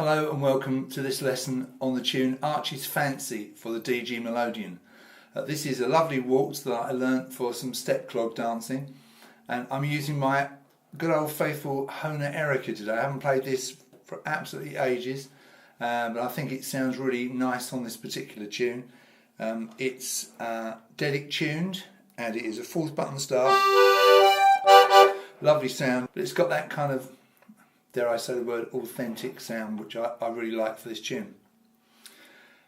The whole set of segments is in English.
Hello and welcome to this lesson on the tune Archie's Fancy for the DG Melodeon. This is a lovely waltz that I learnt for some step clog dancing, and I'm using my good old faithful Hohner Erica today. I haven't played this for absolutely ages, but I think it sounds really nice on this particular tune. It's Dedic tuned and it is a fourth button start. Lovely sound, but it's got that kind of, dare I say the word, authentic sound, which I really like for this tune.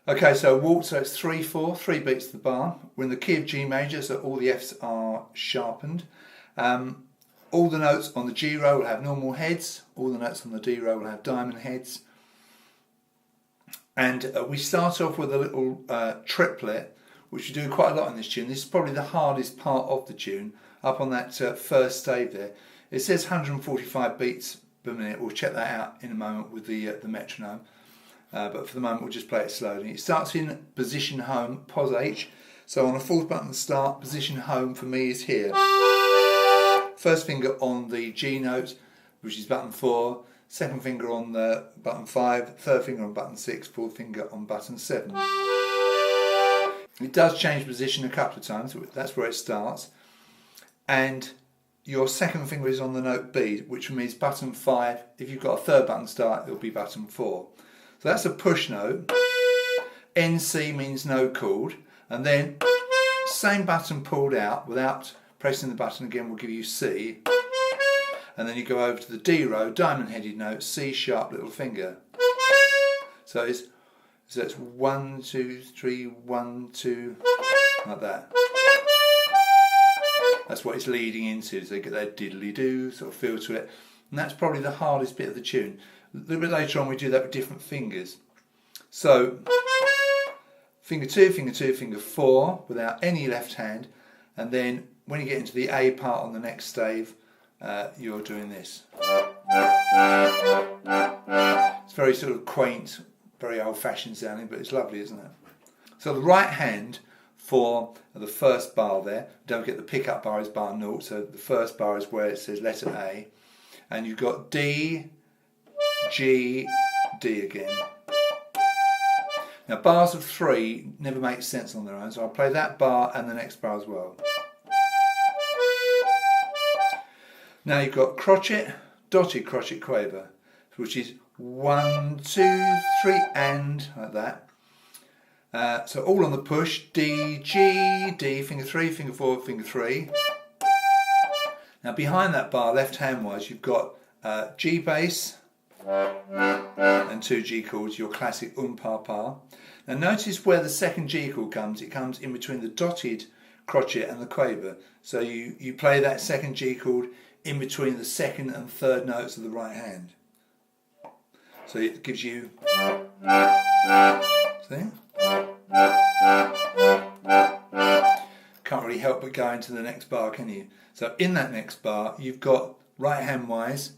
Okay, so waltz, so it's 3/4, 3 beats to the bar. We're in the key of G major, so all the Fs are sharpened. All the notes on the G row will have normal heads, all the notes on the D row will have diamond heads. And we start off with a little triplet, which we do quite a lot in this tune. This is probably the hardest part of the tune, up on that first stave there. It says 145 beats per minute. We'll check that out in a moment with the metronome, but for the moment we'll just play it slowly. It starts in position home, pos H, so on a fourth button start, position home for me is here. First finger on the G note, which is button 4, second finger on the button 5, third finger on button 6, fourth finger on button 7. It does change position a couple of times, that's where it starts, and your second finger is on the note B, which means button 5. If you've got a third button start, it'll be button 4. So that's a push note. NC means no chord, and then same button pulled out without pressing the button again will give you C, and then you go over to the D row, diamond headed note, C sharp little finger. So it's 1, 2, 3, 1, 2, like that. That's what it's leading into, so you get that diddly-doo sort of feel to it. And that's probably the hardest bit of the tune. A little bit later on we do that with different fingers. So, finger 2, finger 4, without any left hand. And then when you get into the A part on the next stave, you're doing this. It's very sort of quaint, very old-fashioned sounding, but it's lovely, isn't it? So the right hand for the first bar there, don't forget the pickup bar is bar 0, so the first bar is where it says letter A, and you've got D, G, D again. Now bars of 3 never make sense on their own, so I'll play that bar and the next bar as well. Now you've got crotchet, dotted crotchet quaver, which is 1, 2, 3 and, like that. So all on the push, D, G, D, finger 3, finger 4, finger 3. Now behind that bar, left hand wise, you've got G bass and 2 G chords, your classic pa pa. Now notice where the second G chord comes, it comes in between the dotted crotchet and the quaver. So you play that second G chord in between the second and third notes of the right hand. So it gives you, see? Can't really help but go into the next bar, can you? So in that next bar, you've got right hand wise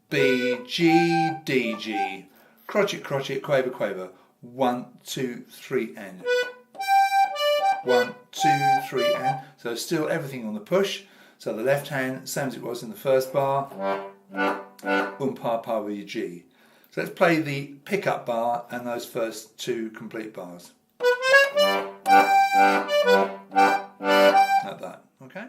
B, G, D, G, crotchet, crotchet, quaver, quaver. 1, 2, 3 and 1, 2, 3 and. So still everything on the push. So the left hand, same as it was in the first bar, pa pa with your G. So let's play the pickup bar and those first 2 complete bars. Like that, okay?